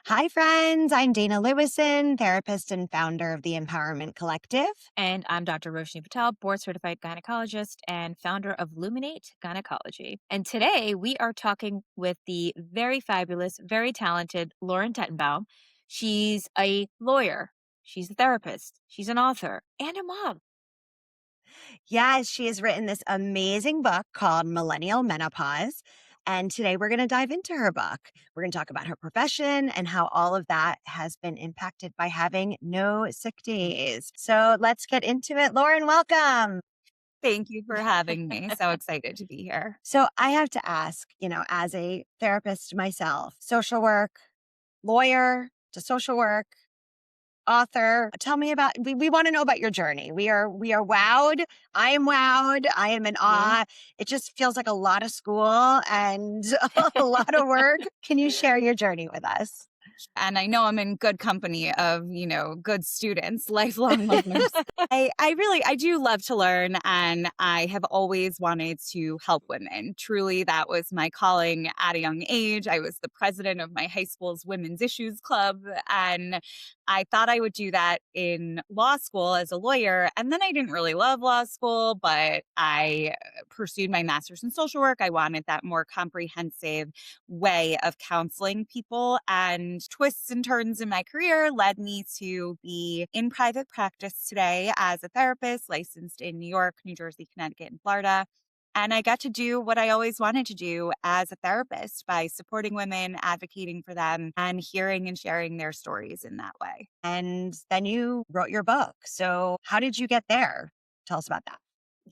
Hi, friends. I'm Dana Lewison, therapist and founder of the Empowerment Collective. And I'm Dr. Roshni Patel, board certified gynecologist and founder of Luminate Gynecology. And today we are talking with the very fabulous, very talented Lauren Tettenbaum. She's a lawyer, she's a therapist, she's an author, and a mom. Yes, she has written this amazing book called Millennial Menopause. And today we're going to dive into her book. We're going to talk about her profession and how all of that has been impacted by having no sick days. So let's get into it. Lauren, welcome. Thank you for having me. So excited to be here. So I have to ask, as a therapist myself, social work, lawyer to social work, author. Tell me about we want to know about your journey. We are wowed. I am wowed. I am in Yeah. awe. It just feels like a lot of school and a lot of work. Can you share your journey with us? And I know I'm in good company of, good students, lifelong learners. I do love to learn, and I have always wanted to help women. Truly, that was my calling at a young age. I was the president of my high school's women's issues club, and I thought I would do that in law school as a lawyer. And then I didn't really love law school, but I pursued my master's in social work. I wanted that more comprehensive way of counseling people, and twists and turns in my career led me to be in private practice today as a therapist licensed in New York, New Jersey, Connecticut, and Florida. And I got to do what I always wanted to do as a therapist by supporting women, advocating for them, and hearing and sharing their stories in that way. And then you wrote your book. So how did you get there? Tell us about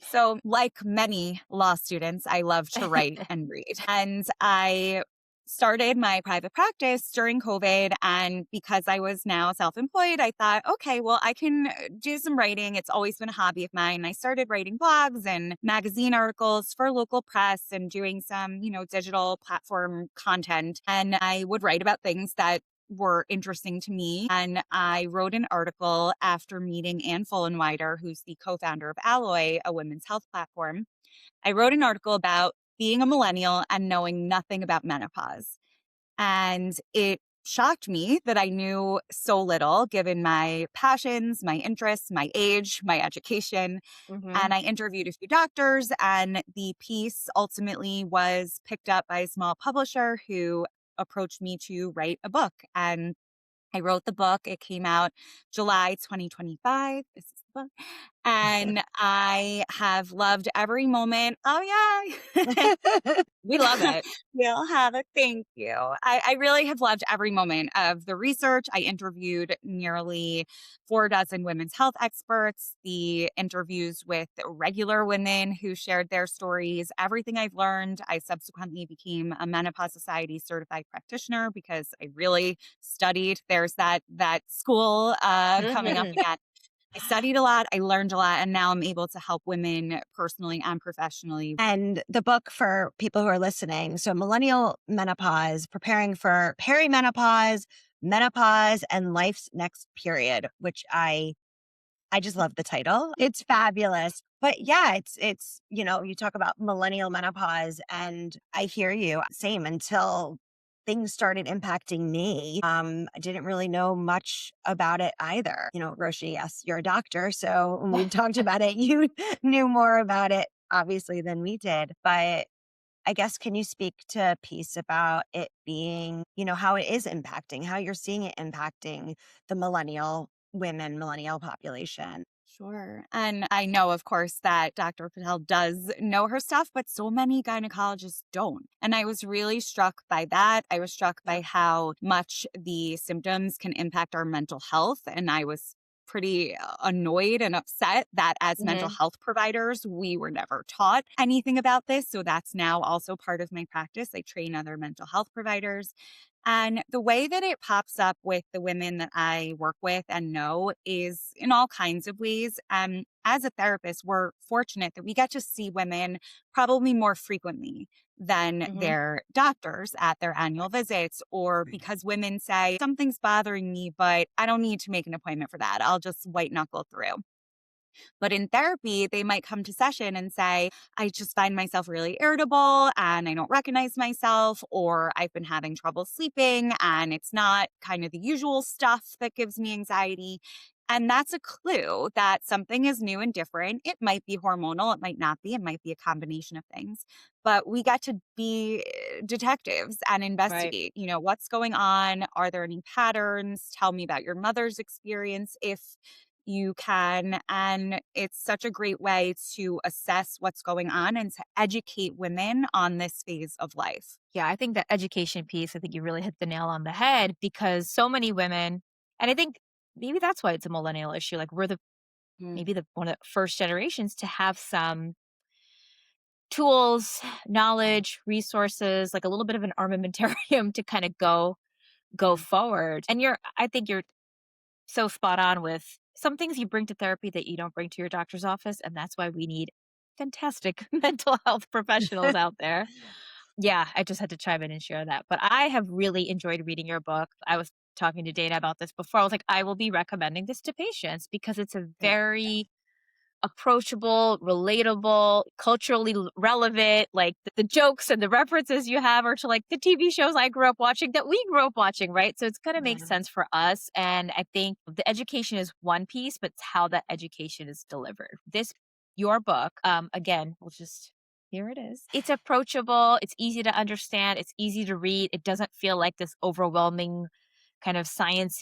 So, like many law students, I love to write that. and read. And I started my private practice during COVID. And because I was now self employed, I thought, okay, well, I can do some writing. It's always been a hobby of mine. I started writing blogs and magazine articles for local press and doing some, digital platform content. And I would write about things that were interesting to me. And I wrote an article after meeting Ann Fullenwider, who's the co-founder of Alloy, a women's health platform. I wrote an article about being a millennial and knowing nothing about menopause. And it shocked me that I knew so little given my passions, my interests, my age, my education. Hmm. And I interviewed a few doctors, and the piece ultimately was picked up by a small publisher who approached me to write a book. And I wrote the book. It came out July 2025. This is the book. And I have loved every moment. Oh, yeah. We love it. We'll have it. Thank you. I really have loved every moment of the research. I interviewed nearly 4 dozen women's health experts, the interviews with regular women who shared their stories, everything I've learned. I subsequently became a Menopause Society certified practitioner because I really studied. There's that school coming up Hmm. again. I studied a lot, I learned a lot, and now I'm able to help women personally and professionally. And the book for people who are listening. So, Millennial Menopause, preparing for perimenopause, menopause, and life's next period, which I just love the title. It's fabulous. But yeah, it's you talk about millennial menopause and I hear you. Same until things started impacting me. I didn't really know much about it either. Roshi, yes, you're a doctor. So when we talked about it, you knew more about it obviously than we did. But I guess can you speak to a piece about it being, how it is impacting, how you're seeing it impacting the millennial women, millennial population? Sure. And I know, of course, that Dr. Patel does know her stuff, but so many gynecologists don't. And I was really struck by that. I was struck Yeah. by how much the symptoms can impact our mental health. And I was pretty annoyed and upset that as mental Mhm. health providers, we were never taught anything about this. So that's now also part of my practice. I train other mental health providers. And the way that it pops up with the women that I work with and know is in all kinds of ways. As a therapist, we're fortunate that we get to see women probably more frequently than Mhm. their doctors at their annual visits, or because women say, something's bothering me, but I don't need to make an appointment for that. I'll just white knuckle through. But in therapy, they might come to session and say, I just find myself really irritable and I don't recognize myself, or I've been having trouble sleeping and it's not kind of the usual stuff that gives me anxiety. And that's a clue that something is new and different. It might be hormonal, it might not be, it might be a combination of things. But we got to be detectives and Right. investigate, what's going on? Are there any patterns? Tell me about your mother's experience if you can. And it's such a great way to assess what's going on and to educate women on this phase of life. Yeah, I think that education piece, I think you really hit the nail on the head because so many women, and I think maybe that's why it's a millennial issue. Like we're the Mm, maybe the one of the first generations to have some tools, knowledge, resources, like a little bit of an armamentarium to kind of go mm, forward. And I think you're so spot on with some things you bring to therapy that you don't bring to your doctor's office, and that's why we need fantastic mental health professionals out there. Yeah, I just had to chime in and share that. But I have really enjoyed reading your book. I was talking to Dana about this before. I was like, I will be recommending this to patients because it's a Thank very approachable, relatable, culturally relevant. Like the jokes and the references you have are to like the TV shows I grew up watching that we grew up watching, right? So it's going to make you. sense for us. And I think the education is one piece, but it's how that education is delivered. Your book, again, we'll just here it is. It's approachable. It's easy to understand. It's easy to read. It doesn't feel like this overwhelming kind of science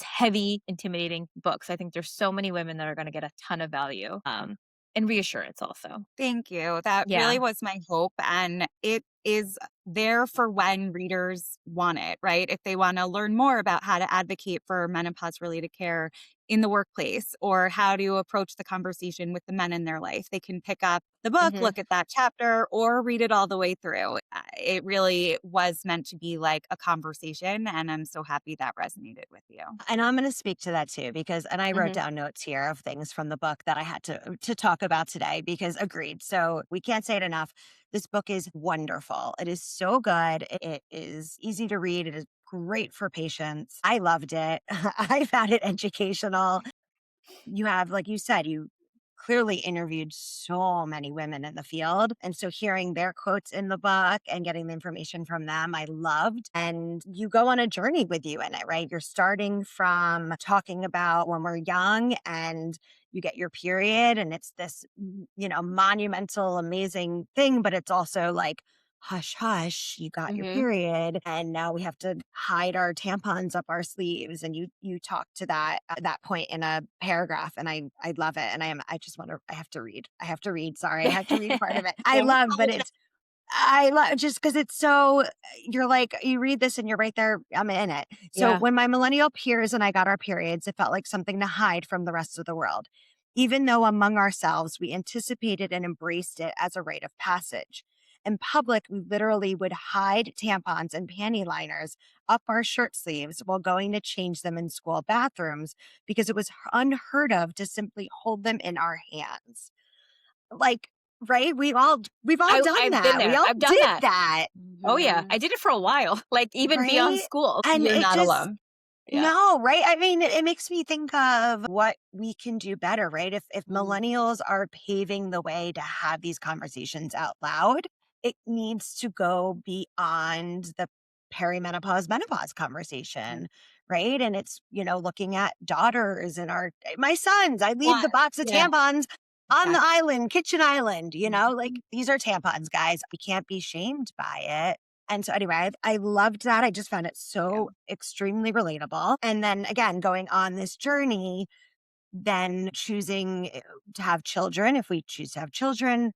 heavy, intimidating books. I think there's so many women that are going to get a ton of value and reassurance also. Thank you. That Yeah. really was my hope. And it is there for when readers want it, right? If they want to learn more about how to advocate for menopause related care in the workplace or how to approach the conversation with the men in their life, they can pick up the book, Hmm. look at that chapter, or read it all the way through. It really was meant to be like a conversation. And I'm so happy that resonated with you. And I'm going to speak to that too, because, and I wrote Hmm. down notes here of things from the book that I had to talk about today because agreed. So we can't say it enough. This book is wonderful. It is so good. It is easy to read. It is great for patients. I loved it. I found it educational. You have, like you said, you clearly interviewed so many women in the field. And so hearing their quotes in the book and getting the information from them, I loved. And you go on a journey with you in it, right? You're starting from talking about when we're young and you get your period and it's this, monumental, amazing thing, but it's also like, hush, hush, you got your Hmm. period. And now we have to hide our tampons up our sleeves. And you talk to that point in a paragraph. And I love it. And I just want to, I have to read. I have to read. Sorry. I have to read part of it. I Don't love, but apologize. I love just because it's so, you're like, you read this and you're right there. I'm in it. So Yeah. when my millennial peers and I got our periods, it felt like something to hide from the rest of the world. Even though among ourselves, we anticipated and embraced it as a rite of passage. In public, we literally would hide tampons and panty liners up our shirt sleeves while going to change them in school bathrooms because it was unheard of to simply hold them in our hands. Like, right? We've all done I've been that. We there. all I've done did that. that, Oh yeah, I Mhm. did it for a while, like even beyond right? school. And You're it not just alone. Yeah. no, right? I mean, it makes me think of what we can do better, right? If Mm, millennials are paving the way to have these conversations out loud, it needs to go beyond the perimenopause menopause mm. conversation, right? And it's, looking at daughters and my sons. I leave Well, the box of yeah, tampons on the exactly. island, kitchen island, like Mhm. these are tampons, guys. We can't be shamed by it. And so anyway, I loved that. I just found it Yeah. so extremely relatable. And then again, going on this journey, then choosing to have children, if we choose to have children,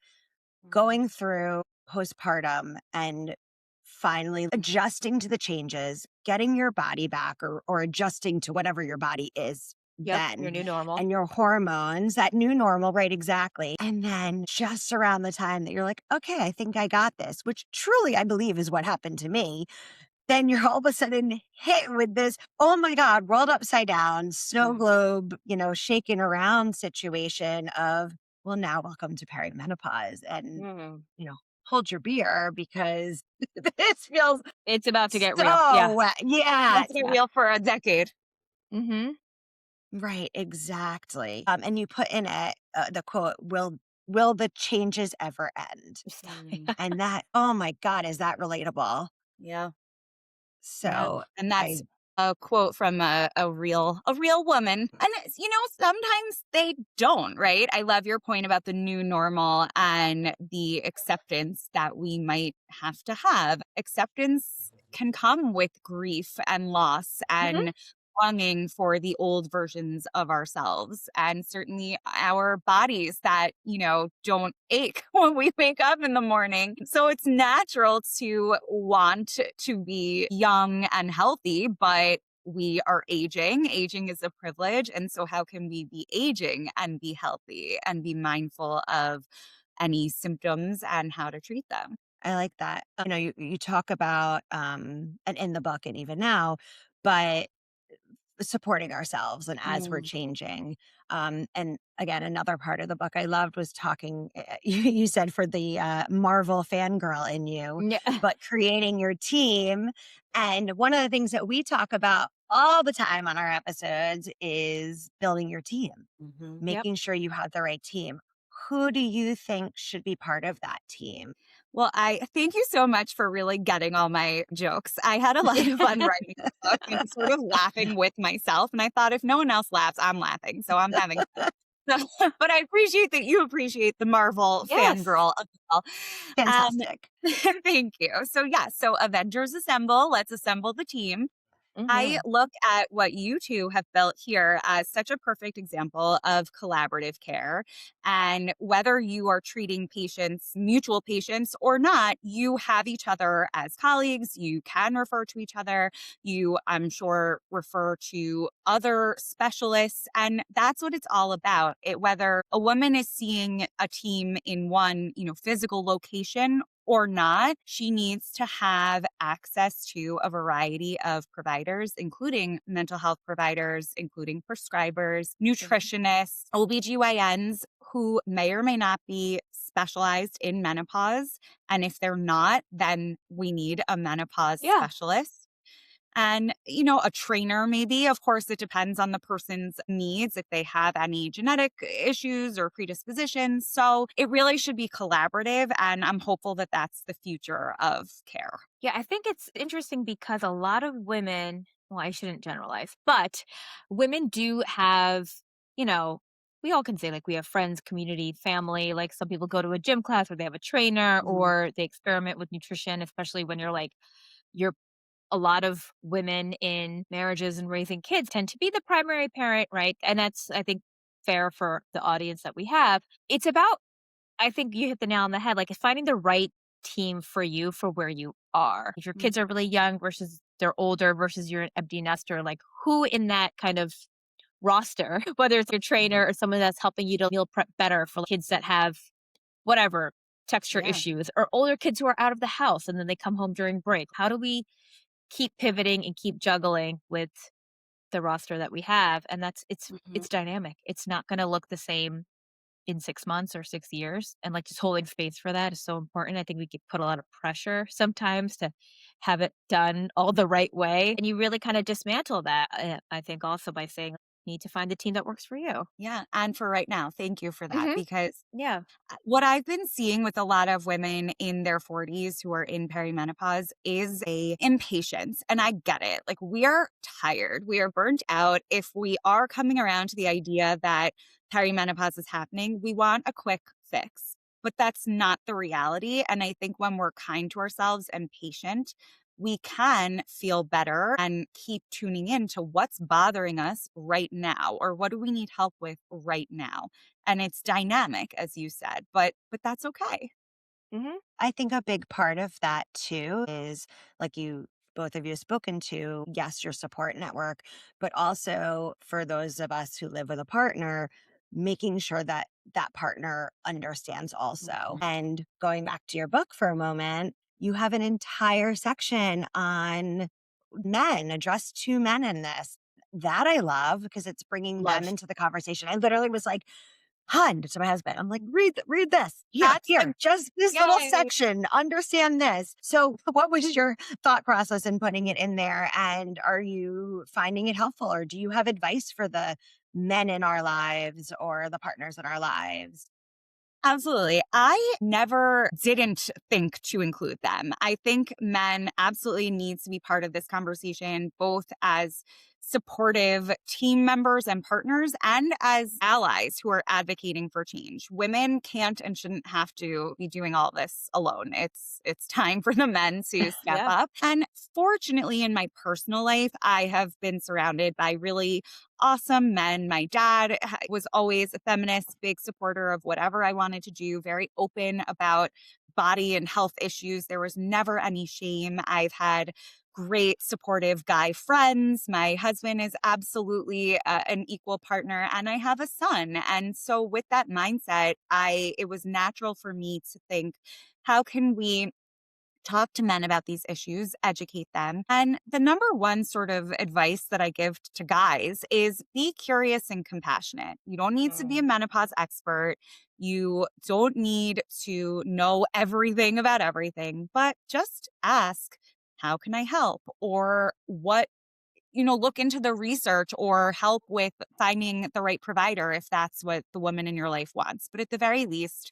Mhm. going through postpartum and finally adjusting to the changes, getting your body back or adjusting to whatever your body is Yep, then your new normal. and your hormones, that new normal, right? Exactly. And then just around the time that you're like, okay, I think I got this, which truly I believe is what happened to me. Then you're all of a sudden hit with this, oh my God, world upside down, snow Mm, globe, shaking around situation of, well, now welcome to perimenopause and, Mhm. hold your beer because this feels It's about to get real. Yeah. so, yeah, Let's get yeah. real for a decade. Mhm. Right, exactly. And you put in it the quote, will the changes ever end? Mm. And that, oh my God, is that relatable? Yeah. Yeah, So and I that's a quote from a real woman, and it's, sometimes they don't, right? I love your point about the new normal and the acceptance that we might have to have. Acceptance can come with grief and loss Mhm. and longing for the old versions of ourselves, and certainly our bodies that, don't ache when we wake up in the morning. So it's natural to want to be young and healthy, but we are aging. Aging is a privilege. And so, how can we be aging and be healthy and be mindful of any symptoms and how to treat them? like that. You talk about and in the book and even now, but supporting ourselves and as we're Mm. changing. And again, another part of the book I loved was talking, you said for the Marvel fangirl in you, Yeah. but creating your team. And one of the things that we talk about all the time on our episodes is building your team, Mhm. Yep. making sure you have the right team. Who do you think should be part of that team? Well, I thank you so much for really getting all my jokes. I had a lot of fun writing the book and sort of laughing with myself. And I thought if no one else laughs, I'm laughing. So I'm having fun. But I appreciate that you appreciate the Marvel Yes. fangirl as well. Um, Fantastic. thank you. So yeah, so Avengers assemble. Let's assemble the team. I Mhm. look at what you two have built here as such a perfect example of collaborative care. And whether you are treating patients, mutual patients or not, you have each other as colleagues. You can refer to each other. You, I'm sure, refer to other specialists. And that's what it's all about. Whether a woman is seeing a team in one, physical location or not, she needs to have access to a variety of providers, including mental health providers, including prescribers, nutritionists, OBGYNs who may or may not be specialized in menopause. And if they're not, then we need a menopause Yeah. specialist. And, a trainer, maybe. Of course, it depends on the person's needs, if they have any genetic issues or predispositions. So it really should be collaborative. And I'm hopeful that that's the future of care. Yeah, I think it's interesting because a lot of women, well, I shouldn't generalize, but women do have, you know, we all can say like we have friends, community, family. Like some people go to a gym class or they have a trainer Mhm. or they experiment with nutrition, especially when you're a lot of women in marriages and raising kids tend to be the primary parent, right? And that's, I think, fair for the audience that we have. It's about, I think you hit the nail on the head, like, it's finding the right team for you for where you are. If your kids are really young versus they're older versus you're an empty nester, like, who in that kind of roster, whether it's your trainer or someone that's helping you to meal prep better for kids that have whatever texture Yeah. issues or older kids who are out of the house and then they come home during break. How do we keep pivoting and keep juggling with the roster that we have? And that's Mhm. it's dynamic. It's not going to look the same in 6 months or 6 years, and, like, just holding space for that is so important. I think we get put a lot of pressure sometimes to have it done all the right way, and you really kinda dismantle that, I think also by saying, "You need to find the team that works for you." Yeah. And for right now, thank you for that Mhm. because Yeah. what I've been seeing with a lot of women in their 40s who are in perimenopause is a impatience. And I get it. Like we are tired. We are burnt out. If we are coming around to the idea that perimenopause is happening, we want a quick fix. But that's not the reality. And I think when we're kind to ourselves and patient, we can feel better and keep tuning in to what's bothering us right now or what do we need help with right now, and it's dynamic as you said, but that's okay. Mhm. I think a big part of that too is like you both of you have spoken to, yes, your support network, but also for those of us who live with a partner, making sure that that partner understands also. Mhm. And going back to your book for a moment, you have an entire section on men, addressed to men in this. That I love because it's bringing them Love. into the conversation. I literally was like, "Hun," to my husband, I'm like, "Read this. Here, That's here, the just this little Yay. section. Understand this." So, what was your thought process in putting it in there? And are you finding it helpful, or do you have advice for the men in our lives or the partners in our lives? Absolutely. I never didn't think to include them. I think men absolutely needs to be part of this conversation, both as supportive team members and partners and as allies who are advocating for change. Women can't and shouldn't have to be doing all this alone. It's time for the men to step Yeah. up. And fortunately in my personal life, I have been surrounded by really awesome men. My dad was always a feminist, big supporter of whatever I wanted to do, very open about body and health issues. There was never any shame. I've had great supportive guy friends. My husband is absolutely an equal partner and I have a son. And so with that mindset, it was natural for me to think, how can we talk to men about these issues, educate them. And the number one sort of advice that I give to guys is be curious and compassionate. You don't need to be a menopause expert. You don't need to know everything about everything, but just ask, how can I help? Or what, look into the research or help with finding the right provider if that's what the woman in your life wants. But at the very least,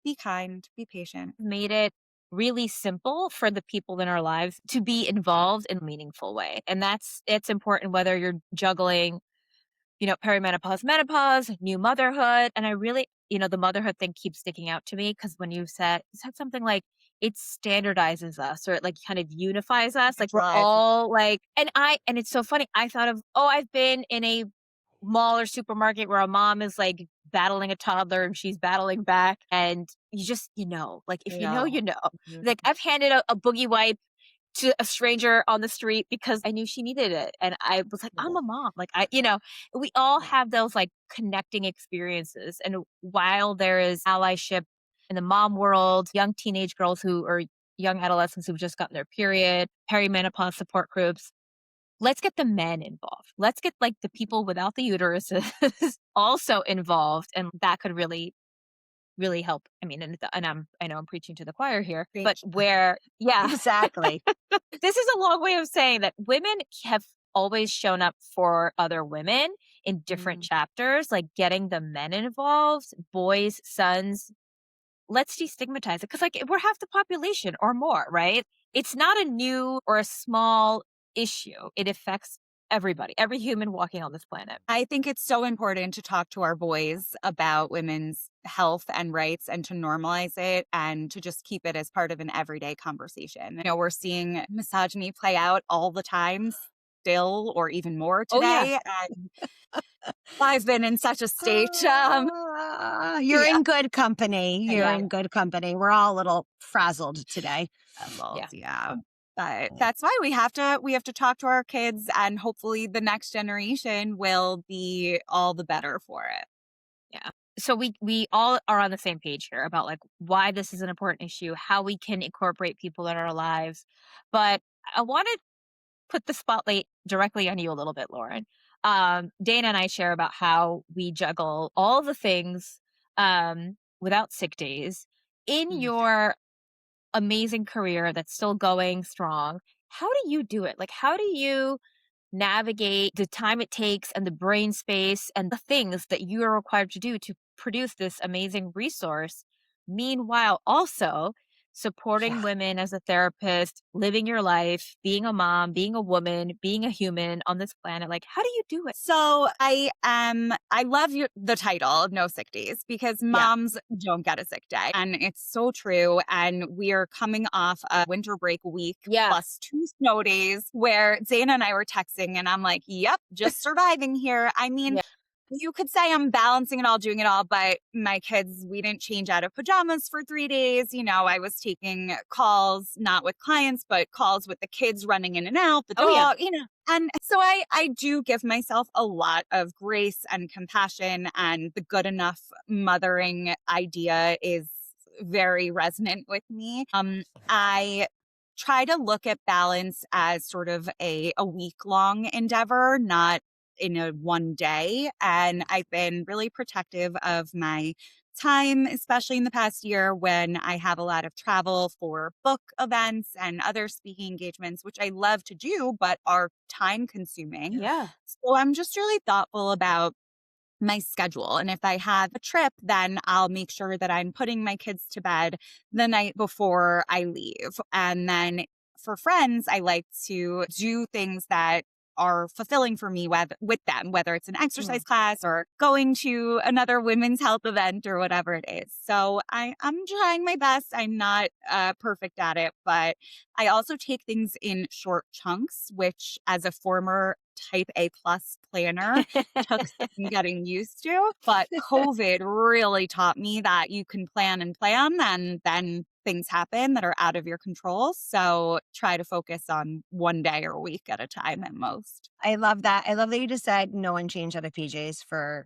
be kind, be patient. Made it really simple for the people in our lives to be involved in a meaningful way. And it's important whether you're juggling, perimenopause, menopause, new motherhood. And I really, the motherhood thing keeps sticking out to me because when you said something like it standardizes us or it like kind of unifies us. Like we're Drive. all like, and it's so funny. I thought of, oh, I've been in a mall or supermarket where a mom is like battling a toddler and she's battling back. And you just, like if you know, you know. Mhm. Like I've handed a boogie wipe to a stranger on the street because I knew she needed it. And I was like, I'm a mom. Like we all have those like connecting experiences. And while there is allyship in the mom world, young teenage girls who are young adolescents who've just gotten their period, perimenopause support groups, let's get the men involved. Let's get like the people without the uteruses also involved. And that could really really help. I mean, I know I'm preaching to the choir here, but Preach. yeah, Exactly. this is a long way of saying that women have always shown up for other women in different Mm. chapters, like getting the men involved, boys, sons. Let's destigmatize it because, like, we're half the population or more, right? It's not a new or a small issue. It affects everybody, every human walking on this planet. I think it's so important to talk to our boys about women's health and rights and to normalize it and to just keep it as part of an everyday conversation. We're seeing misogyny play out all the time still or even more Oh, yeah. today. And I've been in such a state. You're Yeah. in good company. You're Yeah. in good company. We're all a little frazzled today. Yeah. Yeah. But that's why we have to talk to our kids and hopefully the next generation will be all the better for it. Yeah. So we all are on the same page here about like why this is an important issue, how we can incorporate people in our lives. But I want to put the spotlight directly on you a little bit, Lauren. Dana and I share about how we juggle all the things without sick days in Mm. your amazing career that's still going strong. How do you do it? Like, how do you navigate the time it takes and the brain space and the things that you are required to do to produce this amazing resource? Meanwhile, also supporting Yeah. women as a therapist, living your life, being a mom, being a woman, being a human on this planet. Like, how do you do it? So I love the title No Sick Days because moms don't get a sick day. And it's so true. And we are coming off a winter break week Yeah. plus 2 snow days where Dana and I were texting and I'm like, yep, just surviving here. I mean, Yeah. you could say I'm balancing it all, doing it all, but my kids, we didn't change out of pajamas for 3 days. I was taking calls, not with clients, but calls with the kids running in and out, the Oh, yeah. dog. And so I do give myself a lot of grace and compassion, and the good enough mothering idea is very resonant with me. I try to look at balance as sort of a week long endeavor, not in a one day. And I've been really protective of my time, especially in the past year when I have a lot of travel for book events and other speaking engagements, which I love to do, but are time consuming. Yeah. So I'm just really thoughtful about my schedule. And if I have a trip, then I'll make sure that I'm putting my kids to bed the night before I leave. And then for friends, I like to do things that are fulfilling for me with them, whether it's an exercise class or going to another women's health event or whatever it is. So I'm trying my best. I'm not perfect at it, but I also take things in short chunks, which as a former type A plus planner took some getting used to. But COVID really taught me that you can plan and then things happen that are out of your control. So try to focus on one day or a week at a time at most. I love that. I love that you just said no one changed out of PJs for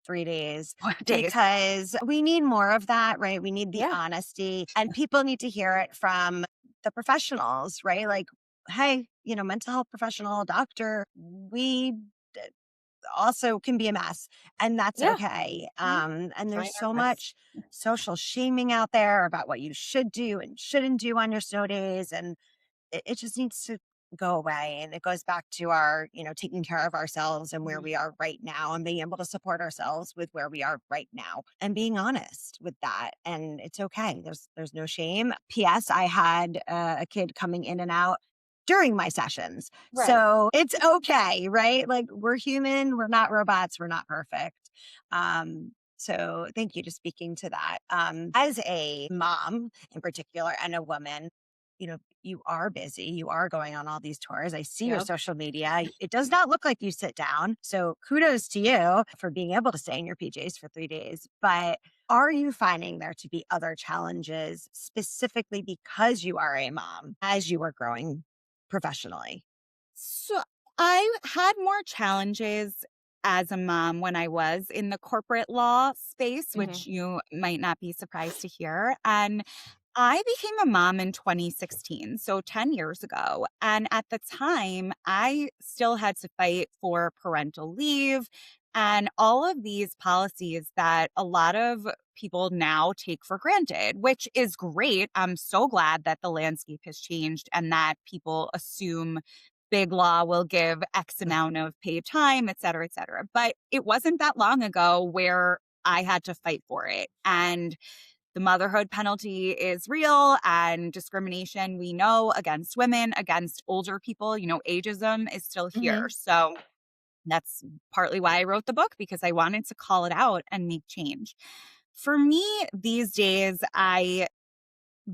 3 days Or days. because we need more of that, right? We need the Yeah. honesty and people need to hear it from the professionals, right? Like, hey, mental health professional, doctor, we also can be a mess and that's Yeah. okay. And Trying there's our so best. much social shaming out there about what you should do and shouldn't do on your snow days. And it just needs to go away. And it goes back to our, taking care of ourselves and where we are right now and being able to support ourselves with where we are right now and being honest with that. And it's okay. There's no shame. P.S. I had a kid coming in and out during my sessions. Right. So it's okay, right? Like we're human, we're not robots, we're not perfect. So thank you to speaking to that. As a mom in particular and a woman, you are busy. You are going on all these tours. I see your Yep. social media. It does not look like you sit down. So kudos to you for being able to stay in your PJs for 3 days. But are you finding there to be other challenges specifically because you are a mom as you are growing professionally? So I had more challenges as a mom when I was in the corporate law space, Hmm. which you might not be surprised to hear. And I became a mom in 2016, so 10 years ago. And at the time, I still had to fight for parental leave and all of these policies that a lot of people now take for granted, which is great. I'm so glad that the landscape has changed and that people assume big law will give X amount of paid time, et cetera, et cetera. But it wasn't that long ago where I had to fight for it. And the motherhood penalty is real and discrimination we know against women, against older people, ageism is still here. Hmm. So that's partly why I wrote the book because I wanted to call it out and make change. For me, these days, I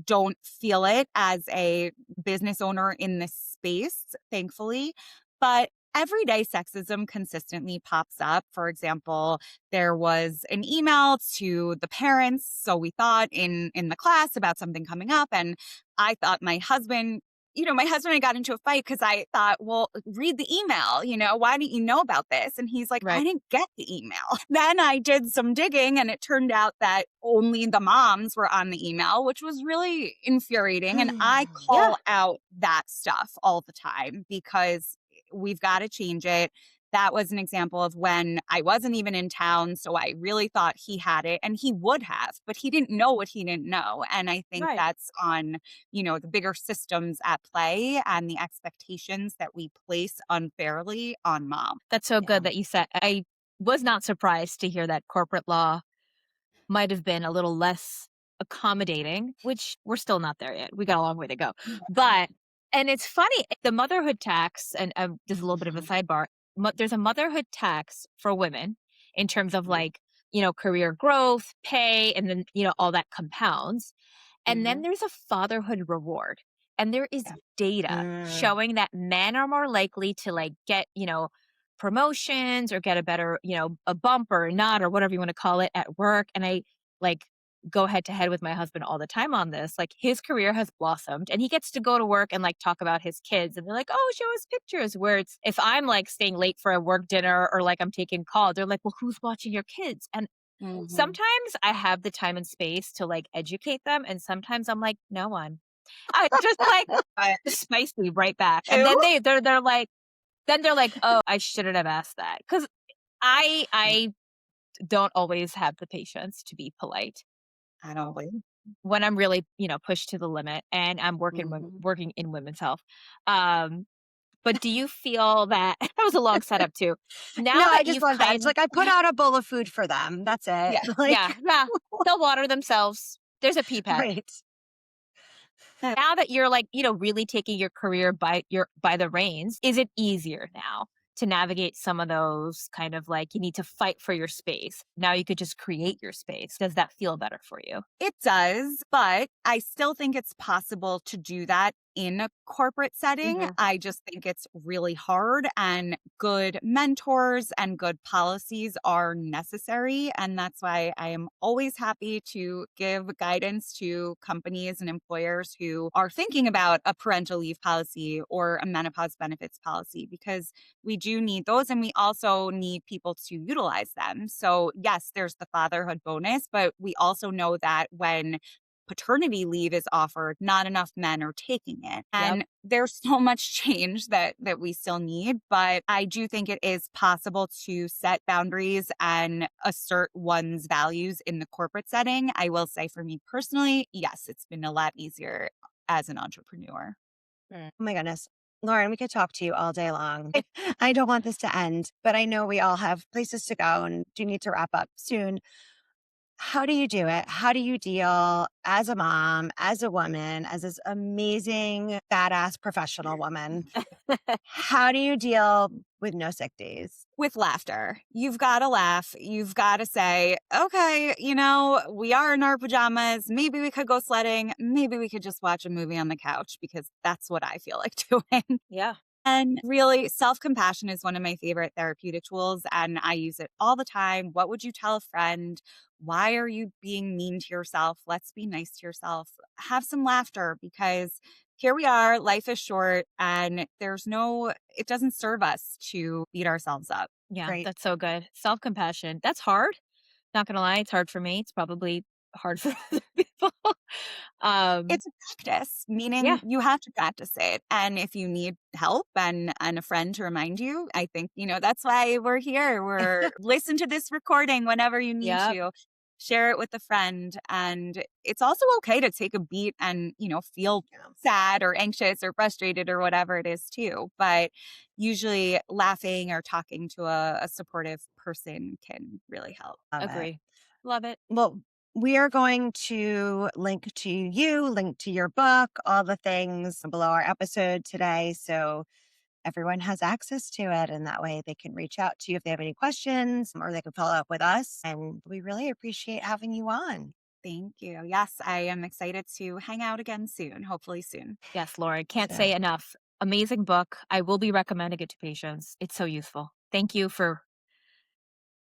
don't feel it as a business owner in this space, thankfully. But everyday sexism consistently pops up. For example, there was an email to the parents, so we thought in the class about something coming up, and I thought my husband and I got into a fight because I thought, well, read the email, why didn't you know about this? And he's like, I Right. didn't get the email. Then I did some digging and it turned out that only the moms were on the email, which was really infuriating. And I Yeah. call out that stuff all the time because we've got to change it. That was an example of when I wasn't even in town. So I really thought he had it and he would have, but he didn't know what he didn't know. And I think Right. that's on, the bigger systems at play and the expectations that we place unfairly on mom. That's so Yeah. good that you said. I was not surprised to hear that corporate law might have been a little less accommodating, which we're still not there yet. We got a long way to go. But and it's funny, the motherhood tax, and just a little bit of a Mhm. sidebar. There's a motherhood tax for women in terms of like career growth, pay, and then all that compounds. And then Mhm. there's a fatherhood reward. And there is data Mm. showing that men are more likely to like get, promotions or get a better, a bump or a nod or whatever you want to call it at work. And I like go head to head with my husband all the time on this. Like his career has blossomed and he gets to go to work and like talk about his kids and they're like, oh, show us pictures. Where it's if I'm like staying late for a work dinner or like I'm taking calls, they're like, well, who's watching your kids? And Mhm. sometimes I have the time and space to like educate them. And sometimes I'm like, no one. I just like But spicy right back. And who? then they're like, oh, I shouldn't have asked that. Cause I don't always have the patience to be polite I don't blame. when I'm really, pushed to the limit and I'm working Mhm. working in women's health. Um, But do you feel that that was a long setup too? Now No, I that just you've love that. It's kind like I put out a bowl of food for them. That's it. Yeah. Like, yeah, they'll water themselves. There's a pee pad. right. Now that you're like, really taking your career by the reins, is it easier now to navigate some of those kind of like you need to fight for your space? Now you could just create your space. Does that feel better for you? It does, but I still think it's possible to do that in a corporate setting. Mhm. I just think it's really hard, and good mentors and good policies are necessary. And that's why I am always happy to give guidance to companies and employers who are thinking about a parental leave policy or a menopause benefits policy, because we do need those, and we also need people to utilize them. So, yes, there's the fatherhood bonus, but we also know that when paternity leave is offered, not enough men are taking it. Yep. And there's so much change that we still need, but I do think it is possible to set boundaries and assert one's values in the corporate setting. I will say for me personally, yes, it's been a lot easier as an entrepreneur. Oh my goodness. Lauren, we could talk to you all day long. I don't want this to end, but I know we all have places to go and do need to wrap up soon. How do you do it? How do you deal as a mom, as a woman, as this amazing, badass professional woman? How do you deal with no sick days? With laughter. You've got to laugh. You've got to say, okay, we are in our pajamas. Maybe we could go sledding. Maybe we could just watch a movie on the couch, because that's what I feel like doing. Yeah. And really, self-compassion is one of my favorite therapeutic tools, and I use it all the time. What would you tell a friend? Why are you being mean to yourself? Let's be nice to yourself. Have some laughter, because here we are, life is short, and it doesn't serve us to beat ourselves up. Yeah, Great. that's so good. Self-compassion. That's hard. Not gonna lie, it's hard for me. It's probably hard for other people. Um, It's a practice, meaning yeah, you have to practice it. And if you need help and a friend to remind you, I think, that's why we're here. Listen to this recording whenever you need yep, to. Share it with a friend. And it's also okay to take a beat and, feel sad or anxious or frustrated or whatever it is too. But usually laughing or talking to a supportive person can really help. Love it. agree. Love it. Well, we are going to link to you, link to your book, all the things below our episode today. So everyone has access to it. And that way they can reach out to you if they have any questions, or they can follow up with us. And we really appreciate having you on. Thank you. Yes, I am excited to hang out again soon, hopefully soon. Yes, Lauren, can't So- say enough. Amazing book. I will be recommending it to patients. It's so useful. Thank you for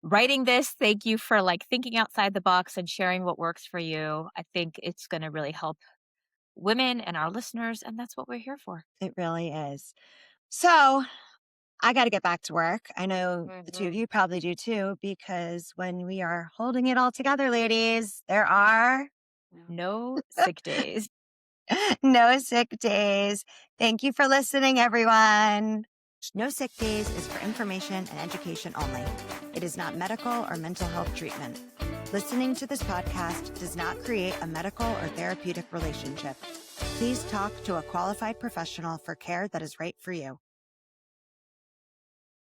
writing this. Thank you for like thinking outside the box and sharing what works for you. I think it's going to really help women and our listeners, and that's what we're here for. It really is. So I got to get back to work. I know the two of you probably do too, because when we are holding it all together, ladies, there are No sick days. no sick days. Thank you for listening, everyone. No Sick Days is for information and education only. It is not medical or mental health treatment. Listening to this podcast does not create a medical or therapeutic relationship. Please talk to a qualified professional for care that is right for you.